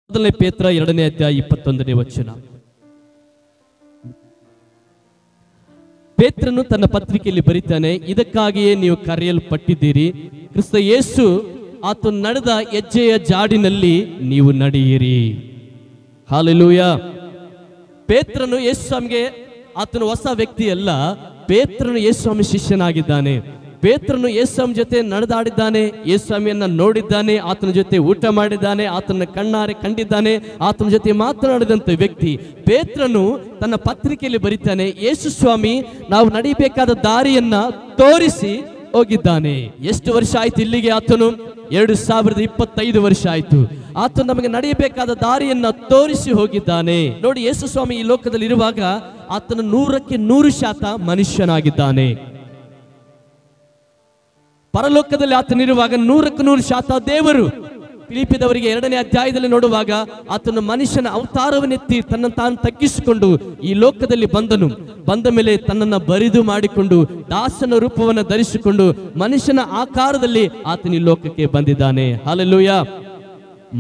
ಮೊದಲನೇ ಪೇತ್ರ 2ನೇ ಅಧ್ಯಾಯ 21ನೇ ವಚನ. ಪೇತ್ರನು ತನ್ನ ಪತ್ರಿಕೆಯಲ್ಲಿ ಬರೀತಾನೆ, ಇದಕ್ಕಾಗಿಯೇ ನೀವು ಕರೆಯಲ್ಪಟ್ಟಿದ್ದೀರಿ, ಕ್ರಿಸ್ತ ಯೇಸು ಆತನು ನಡೆದ ಹೆಜ್ಜೆಯ ಜಾಡಿನಲ್ಲಿ ನೀವು ನಡೆಯಿರಿ. ಹಲ್ಲೆಲೂಯಾ. ಪೇತ್ರನು ಯೇಸು ಸ್ವಾಮಿಗೆ ಆತನು ಹೊಸ ವ್ಯಕ್ತಿ ಅಲ್ಲ. ಪೇತ್ರನು ಯೇಸು ಸ್ವಾಮಿ ಶಿಷ್ಯನಾಗಿದ್ದಾನೆ. ಪೇತ್ರನು ಯೇಸು ಸ್ವಾಮಿ ಜೊತೆ ನಡೆದಾಡಿದ್ದಾನೆ, ಯೇಸು ಸ್ವಾಮಿಯನ್ನ ನೋಡಿದ್ದಾನೆ, ಆತನ ಜೊತೆ ಊಟ ಮಾಡಿದ್ದಾನೆ, ಆತನ ಕಣ್ಣಾರೆ ಕಂಡಿದ್ದಾನೆ, ಆತನ ಜೊತೆ ಮಾತನಾಡಿದಂಥ ವ್ಯಕ್ತಿ. ಪೇತ್ರನು ತನ್ನ ಪತ್ರಿಕೆಯಲ್ಲಿ ಬರೀತಾನೆ, ಯೇಸು ಸ್ವಾಮಿ ನಾವು ನಡಿಬೇಕಾದ ದಾರಿಯನ್ನ ತೋರಿಸಿ ಹೋಗಿದ್ದಾನೆ. ಎಷ್ಟು ವರ್ಷ ಆಯ್ತು ಇಲ್ಲಿಗೆ? ಆತನು 2025 ವರ್ಷ ಆಯ್ತು. ಆತನು ನಮಗೆ ನಡೆಯಬೇಕಾದ ದಾರಿಯನ್ನ ತೋರಿಸಿ ಹೋಗಿದ್ದಾನೆ. ನೋಡಿ, ಯೇಸು ಸ್ವಾಮಿ ಈ ಲೋಕದಲ್ಲಿ ಇರುವಾಗ ಆತನು 100% ಮನುಷ್ಯನಾಗಿದ್ದಾನೆ. ಪರಲೋಕದಲ್ಲಿ ಆತನಿರುವಾಗ 100% ದೇವರು. ಫಿಲಿಪ್ಪಿದವರಿಗೆ 2ನೇ ಅಧ್ಯಾಯದಲ್ಲಿ ನೋಡುವಾಗ ಆತನು ಮನುಷ್ಯನ ಅವತಾರವನ್ನೆತ್ತಿ ತನ್ನ ತಾನು ತಗ್ಗಿಸಿಕೊಂಡು ಈ ಲೋಕದಲ್ಲಿ ಬಂದನು. ಬಂದ ಮೇಲೆ ತನ್ನನ್ನು ಬರಿದು ಮಾಡಿಕೊಂಡು ದಾಸನ ರೂಪವನ್ನು ಧರಿಸಿಕೊಂಡು ಮನುಷ್ಯನ ಆಕಾರದಲ್ಲಿ ಆತನ ಈ ಲೋಕಕ್ಕೆ ಬಂದಿದ್ದಾನೆ. ಹಲ್ಲೆಲೂಯಾ.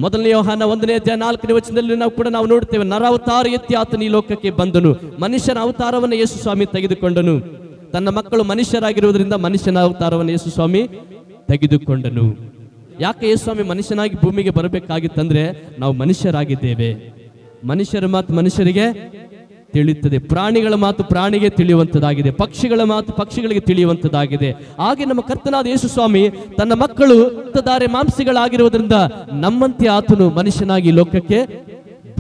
ಮೊದಲನೇ ಯೋಹಾನ 1ನೇ ಅಧ್ಯಾಯ 4ನೇ ವಚನದಲ್ಲಿ ನಾವು ನೋಡ್ತೇವೆ, ನರಾವತಾರ ಎತ್ತಿ ಆತನ ಈ ಲೋಕಕ್ಕೆ ಬಂದನು. ಮನುಷ್ಯನ ಅವತಾರವನ್ನು ಯೇಸು ಸ್ವಾಮಿ ತೆಗೆದುಕೊಂಡನು. ತನ್ನ ಮಕ್ಕಳು ಮನುಷ್ಯರಾಗಿರುವುದರಿಂದ ಮನುಷ್ಯನ ಅವತಾರವನ್ನು ಯೇಸು ಸ್ವಾಮಿ ತೆಗೆದುಕೊಂಡನು. ಯಾಕೆ ಯೇಸು ಸ್ವಾಮಿ ಮನುಷ್ಯನಾಗಿ ಭೂಮಿಗೆ ಬರಬೇಕಾಗಿತ್ತಂದ್ರೆ ನಾವು ಮನುಷ್ಯರಾಗಿದ್ದೇವೆ. ಮನುಷ್ಯರ ಮಾತು ಮನುಷ್ಯರಿಗೆ ತಿಳಿಯುತ್ತದೆ, ಪ್ರಾಣಿಗಳ ಮಾತು ಪ್ರಾಣಿಗೆ ತಿಳಿಯುವಂಥದ್ದಾಗಿದೆ, ಪಕ್ಷಿಗಳ ಮಾತು ಪಕ್ಷಿಗಳಿಗೆ ತಿಳಿಯುವಂಥದ್ದಾಗಿದೆ. ಹಾಗೆ ನಮ್ಮ ಕರ್ತನಾದ ಯೇಸು ಸ್ವಾಮಿ ತನ್ನ ಮಕ್ಕಳು ತಾರೆ ಮಾಂಸಿಗಳಾಗಿರುವುದರಿಂದ ನಮ್ಮಂತೆ ಆತನು ಮನುಷ್ಯನಾಗಿ ಲೋಕಕ್ಕೆ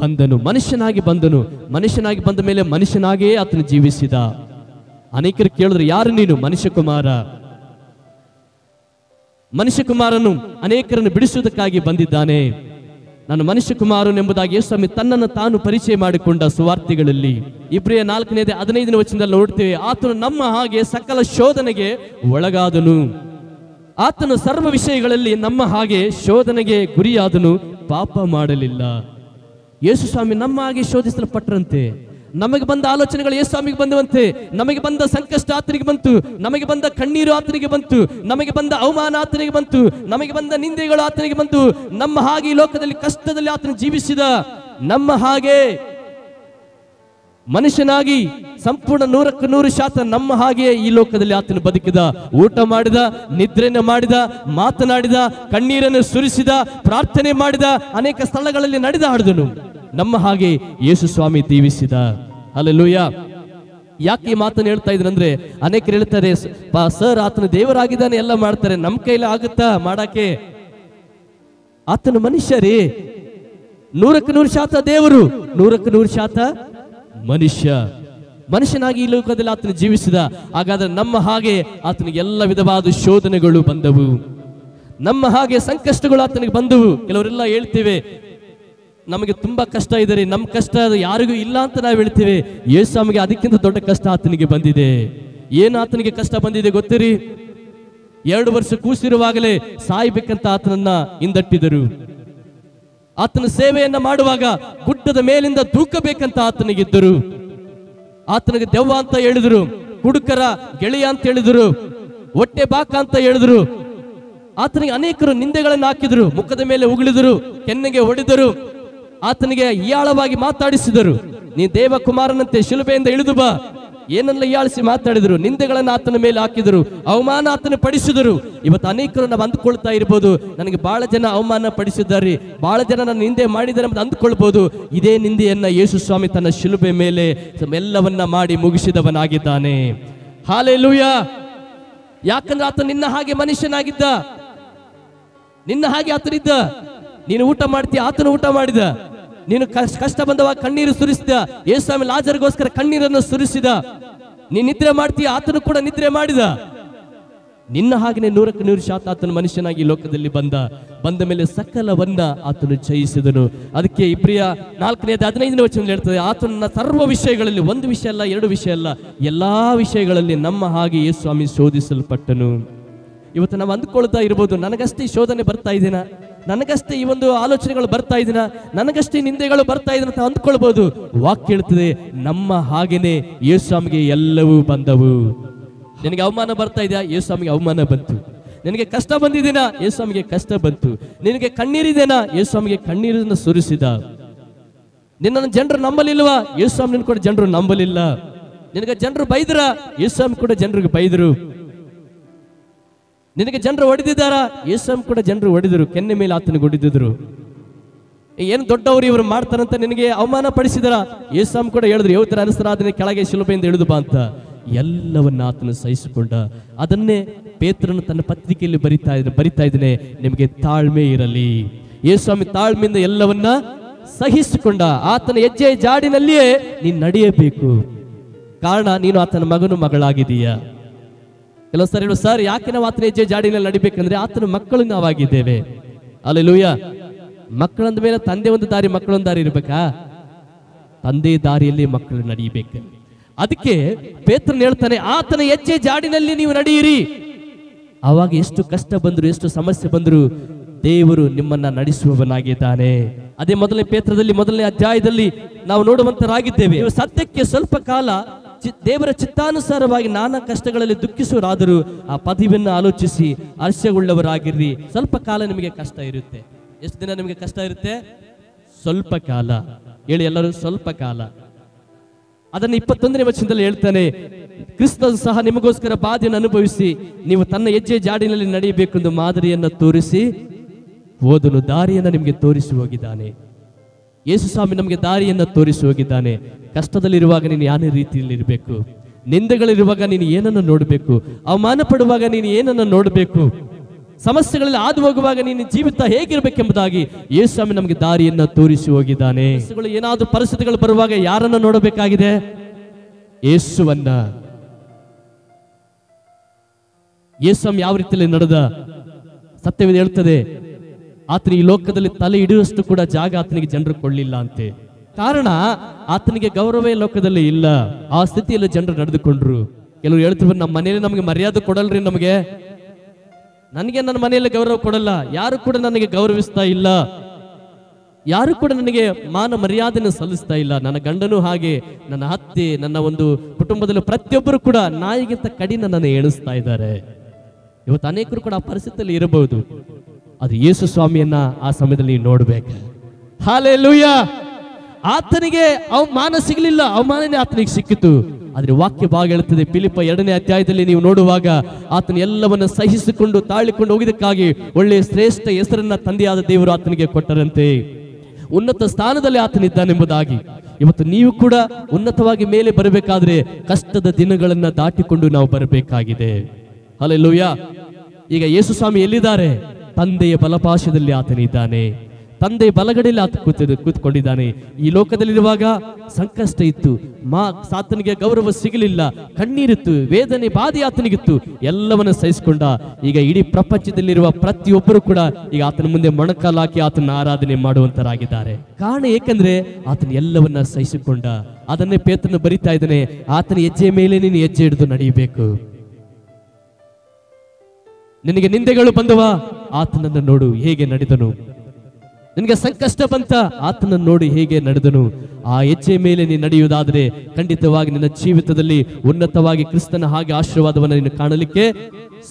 ಬಂದನು. ಮನುಷ್ಯನಾಗಿ ಬಂದ ಮೇಲೆ ಮನುಷ್ಯನಾಗಿಯೇ ಆತನು ಜೀವಿಸಿದ. ಅನೇಕರು ಕೇಳಿದ್ರು, ಯಾರು ನೀನು? ಮನುಷ್ಯಕುಮಾರನು ಅನೇಕರನ್ನು ಬಿಡಿಸುವುದಕ್ಕಾಗಿ ಬಂದಿದ್ದಾನೆ. ನಾನು ಮನುಷ್ಯಕುಮಾರನು ಎಂಬುದಾಗಿ ಯೇಸು ಸ್ವಾಮಿ ತನ್ನನ್ನು ತಾನು ಪರಿಚಯ ಮಾಡಿಕೊಂಡ ಸುವಾರ್ತೆಗಳಲ್ಲಿ. ಇಬ್ರಿಯ 4ನೇ 15ನೇ ವಚನದಲ್ಲಿ ನೋಡ್ತೇವೆ, ಆತನು ನಮ್ಮ ಹಾಗೆ ಸಕಲ ಶೋಧನೆಗೆ ಒಳಗಾದನು. ಆತನು ಸರ್ವ ವಿಷಯಗಳಲ್ಲಿ ನಮ್ಮ ಹಾಗೆ ಶೋಧನೆಗೆ ಗುರಿಯಾದನು, ಪಾಪ ಮಾಡಲಿಲ್ಲ. ಯೇಸು ಸ್ವಾಮಿ ನಮ್ಮ ಹಾಗೆ ಶೋಧಿಸಲ್ಪಟ್ಟರಂತೆ. ನಮಗೆ ಬಂದ ಆಲೋಚನೆಗಳು ಯೇಸು ಸ್ವಾಮಿಗೆ ಬಂದವಂತೆ. ನಮಗೆ ಬಂದ ಸಂಕಷ್ಟ ಆತನಿಗೆ ಬಂತು, ನಮಗೆ ಬಂದ ಕಣ್ಣೀರು ಆತನಿಗೆ ಬಂತು, ನಮಗೆ ಬಂದ ಅವಮಾನ ಆತನಿಗೆ ಬಂತು, ನಮಗೆ ಬಂದ ನಿಂದೆಗಳು ಆತನಿಗೆ ಬಂತು. ನಮ್ಮ ಹಾಗೆ ಈ ಲೋಕದಲ್ಲಿ ಕಷ್ಟದಲ್ಲಿ ಆತನು ಜೀವಿಸಿದ. ನಮ್ಮ ಹಾಗೆ ಮನುಷ್ಯನಾಗಿ ಸಂಪೂರ್ಣ 100% ನಮ್ಮ ಹಾಗೆ ಈ ಲೋಕದಲ್ಲಿ ಆತನು ಬದುಕಿದ. ಊಟ ಮಾಡಿದ, ನಿದ್ರೆಯನ್ನು ಮಾಡಿದ, ಮಾತನಾಡಿದ, ಕಣ್ಣೀರನ್ನು ಸುರಿಸಿದ, ಪ್ರಾರ್ಥನೆ ಮಾಡಿದ, ಅನೇಕ ಸ್ಥಳಗಳಲ್ಲಿ ನಡೆದಾಡಿದನು. ನಮ್ಮ ಹಾಗೆ ಯೇಸು ಸ್ವಾಮಿ ಜೀವಿಸಿದ. ಹಲ್ಲೆಲೂಯಾ. ಯಾಕೆ ಈ ಮಾತನ್ನು ಹೇಳ್ತಾ ಇದ್ರಂದ್ರೆ, ಅನೇಕರು ಹೇಳ್ತಾರೆ, ಸರ್ ಆತನು ದೇವರಾಗಿದ್ದಾನೆ, ಎಲ್ಲ ಮಾಡ್ತಾರೆ, ನಮ್ಮ ಕೈಲಿ ಆಗುತ್ತಾ ಮಾಡಕ್ಕೆ? ಆತನು ಮನುಷ್ಯರೇ, 100% ದೇವರು, 100% ಮನುಷ್ಯ. ಮನುಷ್ಯನಾಗಿ ಈ ಲೋಕದಲ್ಲಿ ಆತನು ಜೀವಿಸಿದ. ಹಾಗಾದ್ರೆ ನಮ್ಮ ಹಾಗೆ ಆತನಿಗೆ ಎಲ್ಲ ವಿಧವಾದ ಶೋಧನೆಗಳು ಬಂದವು, ನಮ್ಮ ಹಾಗೆ ಸಂಕಷ್ಟಗಳು ಆತನಿಗೆ ಬಂದವು. ಕೆಲವರೆಲ್ಲ ಹೇಳ್ತೇವೆ, ನಮಗೆ ತುಂಬಾ ಕಷ್ಟ ಇದೆ ರೀ, ನಮ್ಮ ಕಷ್ಟ ಯಾರಿಗೂ ಇಲ್ಲ ಅಂತ ನಾವು ಹೇಳ್ತೇವೆ. ಯೇಸು ಸ್ವಾಮಿಗೆ ಅದಕ್ಕಿಂತ ದೊಡ್ಡ ಕಷ್ಟ ಆತನಿಗೆ ಬಂದಿದೆ. ಏನು ಆತನಿಗೆ ಕಷ್ಟ ಬಂದಿದೆ ಗೊತ್ತಿರಿ? 2 ವರ್ಷ ಕೂಸಿರುವಾಗಲೇ ಸಾಯ್ಬೇಕಂತ ಆತನನ್ನ ಹಿಂದಟ್ಟಿದರು. ಆತನ ಸೇವೆಯನ್ನ ಮಾಡುವಾಗ ಗುಡ್ಡದ ಮೇಲಿಂದ ದೂಕಬೇಕಂತ ಆತನಿಗಿದ್ದರು. ಆತನಿಗೆ ದೆವ್ವ ಅಂತ ಹೇಳಿದ್ರು, ಕುಡುಕರ ಗೆಳೆಯ ಅಂತ ಹೇಳಿದ್ರು, ಹೊಟ್ಟೆ ಬಾಕ ಅಂತ ಹೇಳಿದ್ರು. ಆತನಿಗೆ ಅನೇಕರು ನಿಂದೆಗಳನ್ನು ಹಾಕಿದ್ರು, ಮುಖದ ಮೇಲೆ ಉಗುಳಿದರು, ಕೆನ್ನೆಗೆ ಹೊಡೆದರು, ಆತನಿಗೆ ಹೀಯಾಳವಾಗಿ ಮಾತಾಡಿಸಿದರು. ನೀ ದೇವಕುಮಾರನಂತೆ ಶಿಲುಬೆಯಿಂದ ಇಳಿದು ಬಾ, ಏನೆಲ್ಲ ಹೀಯಾಳಿಸಿ ಮಾತಾಡಿದರು, ನಿಂದೆಗಳನ್ನು ಆತನ ಮೇಲೆ ಹಾಕಿದರು, ಅವಮಾನ ಆತನ ಪಡಿಸಿದರು. ಇವತ್ತು ಅನೇಕರು ನಾವು ಅಂದುಕೊಳ್ತಾ ಇರ್ಬೋದು, ನನಗೆ ಬಹಳ ಜನ ಅವಮಾನ ಪಡಿಸಿದ್ದಾರೆ, ಬಹಳ ಜನ ನನ್ನ ನಿಂದೆ ಮಾಡಿದ್ದಾರೆ ಅಂತ ಅಂದುಕೊಳ್ಬಹುದು. ಇದೇ ನಿಂದೆಯನ್ನ ಯೇಸು ಸ್ವಾಮಿ ತನ್ನ ಶಿಲುಬೆ ಮೇಲೆ ಎಲ್ಲವನ್ನ ಮಾಡಿ ಮುಗಿಸಿದವನಾಗಿದ್ದಾನೆ. ಹಲ್ಲೆಲೂಯಾ. ಯಾಕಂದ್ರೆ ಆತ ನಿನ್ನ ಹಾಗೆ ಮನುಷ್ಯನಾಗಿದ್ದ, ನಿನ್ನ ಹಾಗೆ ಆತನಿದ್ದ. ನೀನು ಊಟ ಮಾಡ್ತೀಯ, ಆತನು ಊಟ ಮಾಡಿದ. ನೀನು ಕಷ್ಟ ಬಂದವಾಗ ಕಣ್ಣೀರು ಸುರಿಸಿದ. ಯೇಸು ಸ್ವಾಮಿ ಲಾಜರ್ಗೋಸ್ಕರ ಕಣ್ಣೀರನ್ನು ಸುರಿಸಿದ. ನೀನು ನಿದ್ರೆ ಮಾಡ್ತೀಯ, ಆತನು ಕೂಡ ನಿದ್ರೆ ಮಾಡಿದ. ನಿನ್ನ ಹಾಗೆಯೇ 100% ಆತನು ಮನುಷ್ಯನಾಗಿ ಲೋಕದಲ್ಲಿ ಬಂದ ಮೇಲೆ ಸಕಲವನ್ನ ಆತನು ಜಯಿಸಿದನು. ಅದಕ್ಕೆ ಇಬ್ರಿಯ 4ನೇ 15ನೇ ವಚನ ಹೇಳ್ತದೆ, ಆತನ ಸರ್ವ ವಿಷಯಗಳಲ್ಲಿ, ಒಂದು ವಿಷಯ ಅಲ್ಲ, 2 ವಿಷಯ ಅಲ್ಲ, ಎಲ್ಲಾ ವಿಷಯಗಳಲ್ಲಿ ನಮ್ಮ ಹಾಗೆ ಯೇಸು ಸ್ವಾಮಿ ಶೋಧಿಸಲ್ಪಟ್ಟನು. ಇವತ್ತು ನಾವು ಅಂದುಕೊಳ್ತಾ ಇರ್ಬೋದು, ನನಗಷ್ಟೇ ಈ ಶೋಧನೆ ಬರ್ತಾ ಇದೆನಾ, ನನಗಷ್ಟೇ ಈ ಒಂದು ಆಲೋಚನೆಗಳು ಬರ್ತಾ ಇದೆನಾ, ನನಗಷ್ಟೇ ನಿಂದೆಗಳು ಬರ್ತಾ ಇದೆ ಅಂತ ಅಂದ್ಕೊಳ್ಬಹುದು. ವಾಕ್ಯ ಹೇಳ್ತದೆ, ನಮ್ಮ ಹಾಗೇನೆ ಯೇಸು ಸ್ವಾಮಿಗೆ ಎಲ್ಲವೂ ಬಂದವು. ನಿನಗೆ ಅವಮಾನ ಬರ್ತಾ ಇದೆಯಾ? ಯೇಸು ಸ್ವಾಮಿಗೆ ಅವಮಾನ ಬಂತು. ನಿನಗೆ ಕಷ್ಟ ಬಂದಿದ್ದೇನಾ? ಯೇಸುಸ್ವಾಮಿಗೆ ಕಷ್ಟ ಬಂತು. ನಿನಗೆ ಕಣ್ಣೀರಿದೇನಾ? ಯೇಸುಸ್ವಾಮಿಗೆ ಕಣ್ಣೀರನ್ನು ಸುರಿಸಿದ. ನಿನ್ನನ್ನು ಜನರು ನಂಬಲಿಲ್ವಾ? ಯೇಸುಸ್ವಾಮಿ ಕೂಡ ಜನರು ನಂಬಲಿಲ್ಲ. ನಿನಗೆ ಜನರು ಬೈದ್ರ? ಯೇಸುಸ್ವಾಮಿ ಕೂಡ ಜನರಿಗೆ ಬೈದರು. ನಿನಗೆ ಜನರು ಹೊಡೆದಿದ್ದಾರಾ? ಯೇಸುಸ್ವಾಮಿ ಕೂಡ ಜನರು ಹೊಡೆದರು, ಕೆನ್ನೆ ಮೇಲೆ ಆತನಿಗೆ ಹೊಡೆದಿದ್ರು. ಏನು ದೊಡ್ಡವರು ಇವರು ಮಾಡ್ತಾರಂತ ನಿನಗೆ ಅವಮಾನ ಪಡಿಸಿದಾರ? ಯೇಸುಸ್ವಾಮಿ ಕೂಡ ಹೇಳಿದ್ರು, ಯೋತರ ಅನುಸರಾಧನೆ ಕೆಳಗೆ ಶಿಲುಬೆಯಿಂದ ಇಳಿದು ಬಾ ಅಂತ. ಎಲ್ಲವನ್ನ ಆತನು ಸಹಿಸಿಕೊಂಡ. ಅದನ್ನೇ ಪೇತ್ರನು ತನ್ನ ಪತ್ರಿಕೆಯಲ್ಲಿ ಬರಿತಾ ಇದ್ದಾನೆ, ನಿಮಗೆ ತಾಳ್ಮೆ ಇರಲಿ. ಯೇಸುಸ್ವಾಮಿ ತಾಳ್ಮೆಯಿಂದ ಎಲ್ಲವನ್ನ ಸಹಿಸಿಕೊಂಡ. ಆತನ ಹೆಜ್ಜೆ ಜಾಡಿನಲ್ಲಿಯೇ ನೀನು ನಡೆಯಬೇಕು. ಕಾರಣ ನೀನು ಆತನ ಮಗನು ಮಗಳಾಗಿದೀಯ. ಕೆಲವು ಸರಿ ಹೇಳು, ಸರ್ ಯಾಕೆ ನಾವು ಆತನ ಹೆಜ್ಜೆ ಜಾಡಿನಲ್ಲಿ ನಡಿಬೇಕಂದ್ರೆ ಆತನ ಮಕ್ಕಳು ನಾವಾಗಿದ್ದೇವೆ. ಹಲ್ಲೆಲೂಯಾ. ಮಕ್ಕಳಂದ ಮೇಲೆ ತಂದೆ ಒಂದು ದಾರಿ, ಮಕ್ಕಳೊಂದು ದಾರಿ ಇರ್ಬೇಕಾ? ತಂದೆ ದಾರಿಯಲ್ಲಿ ಮಕ್ಕಳು ನಡೀಬೇಕು. ಅದಕ್ಕೆ ಪೇತ್ರನು ಹೇಳ್ತಾನೆ, ಆತನ ಹೆಜ್ಜೆ ಜಾಡಿನಲ್ಲಿ ನೀವು ನಡೆಯಿರಿ. ಆವಾಗ ಎಷ್ಟು ಕಷ್ಟ ಬಂದ್ರು, ಎಷ್ಟು ಸಮಸ್ಯೆ ಬಂದ್ರು, ದೇವರು ನಿಮ್ಮನ್ನ ನಡೆಸುವವನಾಗಿದ್ದಾನೆ. ಅದೇ ಮೊದಲನೇ ಪೇತ್ರದಲ್ಲಿ ಮೊದಲನೇ ಅಧ್ಯಾಯದಲ್ಲಿ ನಾವು ನೋಡುವಂತರಾಗಿದ್ದೇವೆ. ನೀವು ಸತ್ಯಕ್ಕೆ ಸ್ವಲ್ಪ ಕಾಲ ದೇವರ ಚಿತ್ತಾನುಸಾರವಾಗಿ ನಾನಾ ಕಷ್ಟಗಳಲ್ಲಿ ದುಃಖಿಸುವರಾದರೂ ಆ ಪದವಿಯನ್ನು ಆಲೋಚಿಸಿ ಹರ್ಷವುಳ್ಳವರಾಗಿರ್ರಿ. ಸ್ವಲ್ಪ ಕಾಲ ನಿಮಗೆ ಕಷ್ಟ ಇರುತ್ತೆ. ಎಷ್ಟು ದಿನ ನಿಮಗೆ ಕಷ್ಟ ಇರುತ್ತೆ? ಸ್ವಲ್ಪ ಕಾಲ. ಹೇಳಿ ಎಲ್ಲರೂ, ಸ್ವಲ್ಪ ಕಾಲ. ಅದನ್ನು 21ನೇ ವಚನದಲ್ಲಿ ಹೇಳ್ತಾನೆ, ಕ್ರಿಸ್ತನು ಸಹ ನಿಮಗೋಸ್ಕರ ಬಾಧೆಯನ್ನು ಅನುಭವಿಸಿ ನೀವು ತನ್ನ ಹೆಜ್ಜೆ ಜಾಡಿನಲ್ಲಿ ನಡೆಯಬೇಕೆಂದು ಮಾದರಿಯನ್ನು ತೋರಿಸಿ ಓದಲು ದಾರಿಯನ್ನು ನಿಮಗೆ ತೋರಿಸಿ ಹೋಗಿದ್ದಾನೆ. ಯೇಸುಸ್ವಾಮಿ ನಮಗೆ ದಾರಿಯನ್ನು ತೋರಿಸಿ ಹೋಗಿದ್ದಾನೆ. ಕಷ್ಟದಲ್ಲಿರುವಾಗ ನೀನು ಯಾವ ರೀತಿಯಲ್ಲಿ ಇರಬೇಕು, ನಿಂದೆಗಳಿರುವಾಗ ನೀನು ಏನನ್ನು ನೋಡಬೇಕು, ಅವಮಾನ ಪಡುವಾಗ ನೀನು ಏನನ್ನು ನೋಡಬೇಕು, ಸಮಸ್ಯೆಗಳಲ್ಲಿ ಹಾದು ಹೋಗುವಾಗ ನೀನು ಜೀವಿತ ಹೇಗಿರ್ಬೇಕೆಂಬುದಾಗಿ ಯೇಸುಸ್ವಾಮಿ ನಮಗೆ ದಾರಿಯನ್ನ ತೋರಿಸಿ ಹೋಗಿದ್ದಾನೆ. ಏನಾದ್ರೂ ಪರಿಸ್ಥಿತಿಗಳು ಬರುವಾಗ ಯಾರನ್ನ ನೋಡಬೇಕಾಗಿದೆ? ಯೇಸುವನ್ನ. ಯೇಸುಸ್ವಾಮಿ ಯಾವ ರೀತಿಯಲ್ಲಿ ನಡೆದ? ಸತ್ಯವೇದ ಹೇಳ್ತದೆ, ಆತನ ಈ ಲೋಕದಲ್ಲಿ ತಲೆ ಇಡುವಷ್ಟು ಕೂಡ ಜಾಗ ಆತನಿಗೆ ಜನರು ಕೊಳ್ಳಿಲ್ಲ ಅಂತೆ. ಕಾರಣ ಆತನಿಗೆ ಗೌರವ ಲೋಕದಲ್ಲಿ ಇಲ್ಲ. ಆ ಸ್ಥಿತಿಯಲ್ಲಿ ಜನರು ನಡೆದುಕೊಂಡ್ರು. ಕೆಲವರು ಹೇಳ್ತಿದ್ರು, ನಮ್ಮ ಮನೆಯಲ್ಲಿ ನಮಗೆ ಮರ್ಯಾದೆ ಕೊಡಲ್ರಿ, ನನಗೆ ನನ್ನ ಮನೆಯಲ್ಲಿ ಗೌರವ ಕೊಡಲ್ಲ, ಯಾರು ಕೂಡ ನನಗೆ ಗೌರವಿಸ್ತಾ ಇಲ್ಲ, ಯಾರು ಕೂಡ ನನಗೆ ಮಾನ ಮರ್ಯಾದೆಯನ್ನು ಸಲ್ಲಿಸ್ತಾ ಇಲ್ಲ. ನನ್ನ ಗಂಡನೂ ಹಾಗೆ, ನನ್ನ ಅತ್ತೆ, ನನ್ನ ಒಂದು ಕುಟುಂಬದಲ್ಲಿ ಪ್ರತಿಯೊಬ್ಬರು ಕೂಡ ನಾಯಿಗಿಂತ ಕಡಿ ನನ್ನನ್ನು ಎಣಿಸ್ತಾ ಇದ್ದಾರೆ. ಇವತ್ತು ಅನೇಕರು ಕೂಡ ಆ ಪರಿಸ್ಥಿತಿಯಲ್ಲಿ ಇರಬಹುದು. ಅದು ಯೇಸು ಸ್ವಾಮಿಯನ್ನ ಆ ಸಮಯದಲ್ಲಿ ನೀವು ನೋಡ್ಬೇಕು. ಹಲ್ಲೆಲೂಯಾ. ಆತನಿಗೆ ಅವಮಾನ ಸಿಗಲಿಲ್ಲ, ಅವಮಾನನೇ ಆತನಿಗೆ ಸಿಕ್ಕಿತು. ಆದ್ರೆ ವಾಕ್ಯ ಭಾಗ ಹೇಳುತ್ತದೆ, ಫಿಲಿಪ್ಪ 2ನೇ ಅಧ್ಯಾಯದಲ್ಲಿ ನೀವು ನೋಡುವಾಗ ಆತನ ಎಲ್ಲವನ್ನ ಸಹಿಸಿಕೊಂಡು ತಾಳಿಕೊಂಡು ಹೋಗಿದ್ದಕ್ಕಾಗಿ ಒಳ್ಳೆಯ ಶ್ರೇಷ್ಠ ಹೆಸರನ್ನ ತಂದೆಯಾದ ದೇವರು ಆತನಿಗೆ ಕೊಟ್ಟರಂತೆ. ಉನ್ನತ ಸ್ಥಾನದಲ್ಲಿ ಆತನಿದ್ದಾನೆಂಬುದಾಗಿ ಇವತ್ತು ನೀವು ಕೂಡ ಉನ್ನತವಾಗಿ ಮೇಲೆ ಬರಬೇಕಾದ್ರೆ ಕಷ್ಟದ ದಿನಗಳನ್ನ ದಾಟಿಕೊಂಡು ನಾವು ಬರಬೇಕಾಗಿದೆ. ಹಲ್ಲೆಲೂಯಾ. ಈಗ ಯೇಸು ಸ್ವಾಮಿ ಎಲ್ಲಿದ್ದಾರೆ? ತಂದೆಯ ಬಲಪಾಶದಲ್ಲಿ ಆತನಿದ್ದಾನೆ. ತಂದೆ ಬಲಗಡೆಯಲ್ಲಿ ಆತ ಕೂತ್ಕೊಂಡಿದ್ದಾನೆ. ಈ ಲೋಕದಲ್ಲಿರುವಾಗ ಸಂಕಷ್ಟ ಇತ್ತು, ಸಾತನಿಗೆ ಗೌರವ ಸಿಗಲಿಲ್ಲ, ಕಣ್ಣೀರಿತ್ತು, ವೇದನೆ ಬಾಧೆ ಆತನಿಗಿತ್ತು. ಎಲ್ಲವನ್ನ ಸಹಿಸಿಕೊಂಡ. ಈಗ ಇಡೀ ಪ್ರಪಂಚದಲ್ಲಿರುವ ಪ್ರತಿಯೊಬ್ಬರು ಕೂಡ ಈಗ ಆತನ ಮುಂದೆ ಮೊಣಕಾಲಾಕಿ ಆತನ ಆರಾಧನೆ ಮಾಡುವಂತರಾಗಿದ್ದಾರೆ. ಕಾರಣ ಏಕೆಂದ್ರೆ ಆತನ ಎಲ್ಲವನ್ನ ಸಹಿಸಿಕೊಂಡ. ಅದನ್ನೇ ಪೇತ್ರನು ಬರಿತಾ ಇದ್ದಾನೆ, ಆತನ ಹೆಜ್ಜೆ ಮೇಲೆ ನೀನು ಹೆಜ್ಜೆ ಹಿಡಿದು ನಡೆಯಬೇಕು. ನಿನಗೆ ನಿಂದೆಗಳು ಬಂದವ, ಆತನನ್ನು ನೋಡು ಹೇಗೆ ನಡೆದನು. ನಿನಗೆ ಸಂಕಷ್ಟ ಬಂತ, ಆತನನ್ನು ನೋಡಿ ಹೇಗೆ ನಡೆದನು. ಆ ಹೆಜ್ಜೆ ಮೇಲೆ ನೀನು ನಡೆಯುವುದಾದರೆ ಖಂಡಿತವಾಗಿ ನಿನ್ನ ಜೀವಿತದಲ್ಲಿ ಉನ್ನತವಾಗಿ ಕ್ರಿಸ್ತನ ಹಾಗೆ ಆಶೀರ್ವಾದವನ್ನು ನೀನು ಕಾಣಲಿಕ್ಕೆ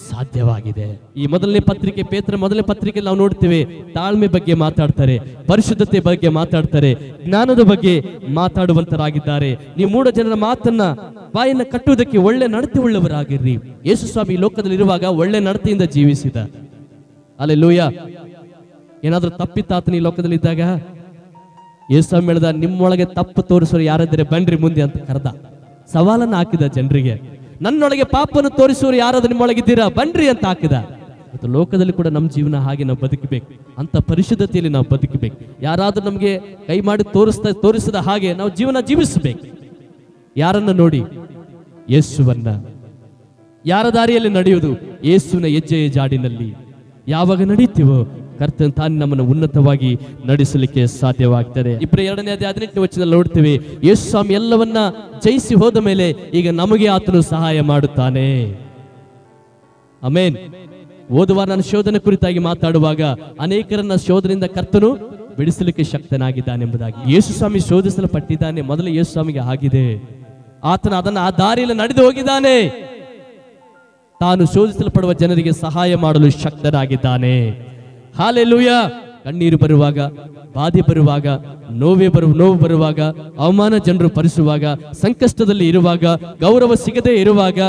ಸಾಧ್ಯವಾಗಿದೆ. ಈ ಮೊದಲನೇ ಪತ್ರಿಕೆ, ಪೇತ್ರ ಮೊದಲನೇ ಪತ್ರಿಕೆಯಲ್ಲಿ ನಾವು ನೋಡ್ತೇವೆ, ತಾಳ್ಮೆ ಬಗ್ಗೆ ಮಾತಾಡ್ತಾರೆ, ಪರಿಶುದ್ಧತೆ ಬಗ್ಗೆ ಮಾತಾಡ್ತಾರೆ, ಜ್ಞಾನದ ಬಗ್ಗೆ ಮಾತಾಡುವಂತರಾಗಿದ್ದಾರೆ. ನೀವು 3 ಜನರ ಮಾತನ್ನ ಬಾಯನ್ನ ಕಟ್ಟುವುದಕ್ಕೆ ಒಳ್ಳೆ ನಡತೆ ಉಳ್ಳವರಾಗಿರ್ರಿ. ಯೇಸು ಸ್ವಾಮಿ ಲೋಕದಲ್ಲಿ ಇರುವಾಗ ಒಳ್ಳೆ ನಡತೆಯಿಂದ ಜೀವಿಸಿದ. ಹಲ್ಲೆಲೂಯಾ. ಏನಾದ್ರೂ ತಪ್ಪಿತ್ತ ಆತನ ಈ ಲೋಕದಲ್ಲಿ ಇದ್ದಾಗ ಯೇಸು ಸ್ವಾಮಿ ಹೇಳಿದ, ನಿಮ್ಮೊಳಗೆ ತಪ್ಪು ತೋರಿಸೋರು ಯಾರಾದ್ರೆ ಬನ್ರಿ ಮುಂದೆ ಅಂತ ಕರೆದ. ಸವಾಲನ್ನು ಹಾಕಿದ ಜನರಿಗೆ, ನನ್ನೊಳಗೆ ಪಾಪವನ್ನು ತೋರಿಸೋರು ಯಾರಾದ್ರೂ ನಿಮ್ಮೊಳಗಿದ್ದೀರಾ ಬನ್ರಿ ಅಂತ ಹಾಕಿದ. ಮತ್ತು ಲೋಕದಲ್ಲಿ ಕೂಡ ನಮ್ಮ ಜೀವನ ಹಾಗೆ ನಾವು ಬದುಕಬೇಕು, ಅಂತ ಪರಿಶುದ್ಧತೆಯಲ್ಲಿ ನಾವು ಬದುಕಬೇಕು. ಯಾರಾದ್ರೂ ನಮಗೆ ಕೈ ಮಾಡಿ ತೋರಿಸದ ಹಾಗೆ ನಾವು ಜೀವನ ಜೀವಿಸಬೇಕು. ಯಾರನ್ನ ನೋಡಿ? ಯೇಸುವನ್ನ. ಯಾರ ದಾರಿಯಲ್ಲಿ ನಡೆಯುವುದು? ಯೇಸುವಿನ ಹೆಜ್ಜೆಯ ಜಾಡಿನಲ್ಲಿ ಯಾವಾಗ ನಡೀತೀವೋ ಕರ್ತನ ತಾನು ನಮ್ಮನ್ನು ಉನ್ನತವಾಗಿ ನಡೆಸಲಿಕ್ಕೆ ಸಾಧ್ಯವಾಗ್ತದೆ. ಇಬ್ರಿಯ 2ನೇ ಅಧ್ಯಾಯ 18ನೇ ವಚನದಲ್ಲಿ ನೋಡ್ತೀವಿ, ಯೇಸು ಸ್ವಾಮಿ ಎಲ್ಲವನ್ನ ಜಯಿಸಿ ಹೋದ ಮೇಲೆ ಈಗ ನಮಗೆ ಆತನು ಸಹಾಯ ಮಾಡುತ್ತಾನೆ. ಆಮೆನ್. ಓದುವ ನಾನು ಶೋಧನೆ ಕುರಿತಾಗಿ ಮಾತಾಡುವಾಗ ಅನೇಕರನ್ನ ಶೋಧನೆಯಿಂದ ಕರ್ತನು ಬಿಡಿಸಲಿಕ್ಕೆ ಶಕ್ತನಾಗಿದ್ದಾನೆಂಬುದಾಗಿ. ಯೇಸು ಸ್ವಾಮಿ ಶೋಧಿಸಲ್ಪಟ್ಟಿದ್ದಾನೆ, ಮೊದಲು ಯೇಸು ಸ್ವಾಮಿಗೆ ಆಗಿದೆ. ಆತನ ಅದನ್ನ ಆ ದಾರಿಯಲ್ಲಿ ನಡೆದು ಹೋಗಿದ್ದಾನೆ. ತಾನು ಶೋಧಿಸಲ್ಪಡುವ ಜನರಿಗೆ ಸಹಾಯ ಮಾಡಲು ಶಕ್ತನಾಗಿದ್ದಾನೆ. ಹಾಲೆಲೂಯ. ಕಣ್ಣೀರು ಬರುವಾಗ, ಬಾಧೆ ಬರುವಾಗ, ನೋವು ಬರುವಾಗ, ಅವಮಾನ ಜನರು ಪರಿಸುವಾಗ, ಸಂಕಷ್ಟದಲ್ಲಿ ಇರುವಾಗ, ಗೌರವ ಸಿಗದೆ ಇರುವಾಗ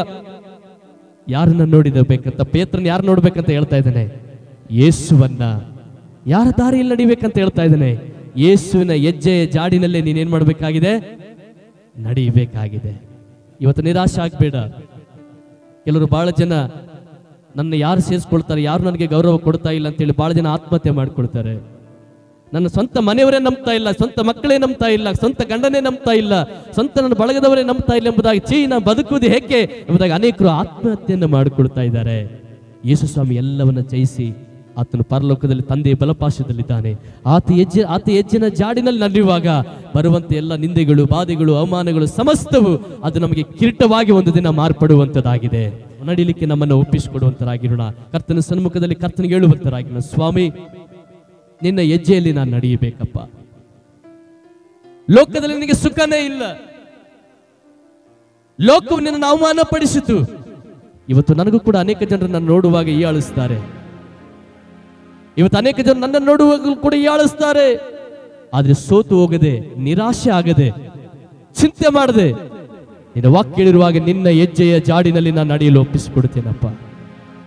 ಯಾರನ್ನ ನೋಡಿದಬೇಕಂತ, ಪೇತ್ರನ ಯಾರು ನೋಡ್ಬೇಕಂತ ಹೇಳ್ತಾ ಇದ್ದಾನೆ? ಯೇಸುವನ್ನ. ಯಾರ ದಾರಿಯಲ್ಲಿ ನಡಿಬೇಕಂತ ಹೇಳ್ತಾ ಇದ್ದಾನೆ? ಯೇಸುವಿನ ಹೆಜ್ಜೆಯ ಜಾಡಿನಲ್ಲೇ ನೀನೇನ್ ಮಾಡಬೇಕಾಗಿದೆ? ನಡೀಬೇಕಾಗಿದೆ. ಇವತ್ತು ನಿರಾಶೆ ಆಗ್ಬೇಡ. ಕೆಲವರು ಬಹಳ ಜನ ನನ್ನ ಯಾರು ಸೇರಿಸ್ಕೊಳ್ತಾರೆ, ಯಾರು ನನಗೆ ಗೌರವ ಕೊಡ್ತಾ ಇಲ್ಲ ಅಂತೇಳಿ ಬಹಳ ಜನ ಆತ್ಮಹತ್ಯೆ ಮಾಡ್ಕೊಳ್ತಾರೆ. ನನ್ನ ಸ್ವಂತ ಮನೆಯವರೇ ನಂಬ್ತಾ ಇಲ್ಲ, ಸ್ವಂತ ಮಕ್ಕಳೇ ನಂಬ್ತಾ ಇಲ್ಲ, ಸ್ವಂತ ಗಂಡನೇ ನಂಬ್ತಾ ಇಲ್ಲ, ಸ್ವಂತ ನನ್ನ ಬಳಗದವರೇ ನಂಬ್ತಾ ಇಲ್ಲ ಎಂಬುದಾಗಿ ನಾ ಬದುಕುವುದು ಹೇಗೆ ಎಂಬುದಾಗಿ ಅನೇಕರು ಆತ್ಮಹತ್ಯೆಯನ್ನು ಮಾಡಿಕೊಳ್ತಾ ಇದ್ದಾರೆ. ಯೇಸು ಸ್ವಾಮಿ ಎಲ್ಲವನ್ನ ಜಯಿಸಿ ಆತನು ಪರಲೋಕದಲ್ಲಿ ತಂದೆಯ ಬಲಪಾಶದಲ್ಲಿದ್ದಾನೆ. ಆತ ಹೆಜ್ಜಿನ ಜಾಡಿನಲ್ಲಿ ನಡೆಯುವಾಗ ಬರುವಂತೆ ಎಲ್ಲ ನಿಂದೆಗಳು, ಬಾಧೆಗಳು, ಅವಮಾನಗಳು ಸಮಸ್ತವು ಅದು ನಮಗೆ ಕಿರೀಟವಾಗಿ ಒಂದು ದಿನ ಮಾರ್ಪಡುವಂತದ್ದಾಗಿದೆ. ನಡಿಲಿಕ್ಕೆ ನಮ್ಮನ್ನು ಒಪ್ಪಿಸಿಕೊಡುವಂತರಾಗಿರೋಣ. ಕರ್ತನ ಸನ್ಮುಖದಲ್ಲಿ ಕರ್ತನಿಗೆ ಹೇಳುವಂತರಾಗಿರೋಣ, ಸ್ವಾಮಿ ನಿನ್ನ ಹೆಜ್ಜೆಯಲ್ಲಿ ನಾನು ನಡೆಯಬೇಕಪ್ಪ. ಲೋಕದಲ್ಲಿ ನಿನಗೆ ಸುಖನೇ ಇಲ್ಲ. ಲೋಕವು ನಿನ್ನನ್ನು ಅವಮಾನ ಪಡಿಸಿತು. ಇವತ್ತು ನನಗೂ ಕೂಡ ಅನೇಕ ಜನರು ನನ್ನ ನೋಡುವಾಗ ಹೀಯಾಳಿಸ್ತಾರೆ. ಇವತ್ತು ಅನೇಕ ಜನರು ನನ್ನನ್ನು ನೋಡುವಾಗಲೂ ಕೂಡ ಹೀಯಾಳಿಸ್ತಾರೆ. ಆದ್ರೆ ಸೋತು ಹೋಗದೆ, ನಿರಾಶೆ ಆಗದೆ, ಚಿಂತೆ ಮಾಡದೆ ನಿನ್ನ ವಾಕ್ಯ ಹೇಳಿರುವಾಗ ನಿನ್ನ ಹೆಜ್ಜೆಯ ಜಾಡಿನಲ್ಲಿ ನಾನು ನಡೆಯಲು ಒಪ್ಪಿಸಿಕೊಡುತ್ತೇನಪ್ಪ.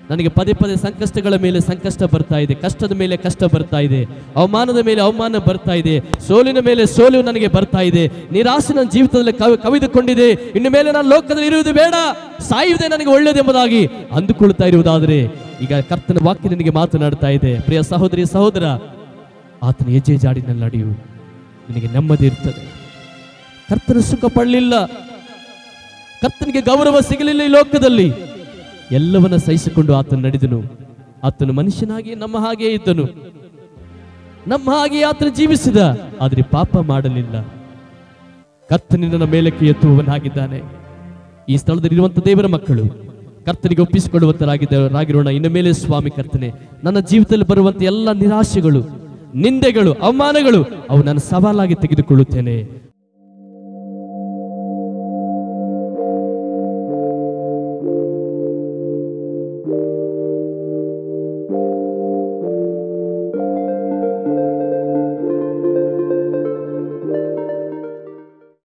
ನನಗೆ ಪದೇ ಪದೇ ಸಂಕಷ್ಟಗಳ ಮೇಲೆ ಸಂಕಷ್ಟ ಬರ್ತಾ ಇದೆ, ಕಷ್ಟದ ಮೇಲೆ ಕಷ್ಟ ಬರ್ತಾ ಇದೆ, ಅವಮಾನದ ಮೇಲೆ ಅವಮಾನ ಬರ್ತಾ ಇದೆ, ಸೋಲಿನ ಮೇಲೆ ಸೋಲು ನನಗೆ ಬರ್ತಾ ಇದೆ, ನಿರಾಶೆ ನನ್ನ ಜೀವಿತದಲ್ಲಿ ಕವಿದುಕೊಂಡಿದೆ. ಇನ್ನು ಮೇಲೆ ನಾನು ಲೋಕದಲ್ಲಿ ಇರುವುದು ಬೇಡ, ಸಾಯುವುದೇ ನನಗೆ ಒಳ್ಳೆಯದೆಂಬುದಾಗಿ ಅಂದುಕೊಳ್ತಾ ಇರುವುದಾದರೆ ಈಗ ಕರ್ತನ ವಾಕ್ಯ ನಿನಗೆ ಮಾತನಾಡ್ತಾ ಇದೆ. ಪ್ರಿಯ ಸಹೋದರಿ ಸಹೋದರ, ಆತನ ಹೆಜ್ಜೆ ಜಾಡಿನಲ್ಲಿ ನಡೆಯು, ನಿನಗೆ ನೆಮ್ಮದಿ ಇರ್ತದೆ. ಕರ್ತನ ಸುಖ ಪಡಲಿಲ್ಲ, ಕರ್ತನಿಗೆ ಗೌರವ ಸಿಗಲಿಲ್ಲ ಈ ಲೋಕದಲ್ಲಿ, ಎಲ್ಲವನ್ನ ಸಹಿಸಿಕೊಂಡು ಆತನು ನಡೆದನು. ಆತನು ಮನುಷ್ಯನಾಗಿ ನಮ್ಮ ಹಾಗೆ ಇದ್ದನು, ನಮ್ಮ ಹಾಗೆ ಆತನು ಜೀವಿಸಿದ, ಆದ್ರೆ ಪಾಪ ಮಾಡಲಿಲ್ಲ. ಕರ್ತನಿನ ಮೇಲಕ್ಕೆ ಎತ್ತುವವನಾಗಿದ್ದಾನೆ. ಈ ಸ್ಥಳದಲ್ಲಿ ಇರುವಂತ ದೇವರ ಮಕ್ಕಳು ಕರ್ತನಿಗೆ ಒಪ್ಪಿಸಿಕೊಳ್ಳುವಂತರಾಗಿರೋಣ. ಇನ್ನು ಮೇಲೆ ಸ್ವಾಮಿ ಕರ್ತನೆ, ನನ್ನ ಜೀವಿತದಲ್ಲಿ ಬರುವಂತ ಎಲ್ಲ ನಿರಾಶೆಗಳು, ನಿಂದೆಗಳು, ಅವಮಾನಗಳು ಅವು ನಾನು ಸವಾಲಾಗಿ ತೆಗೆದುಕೊಳ್ಳುತ್ತೇನೆ.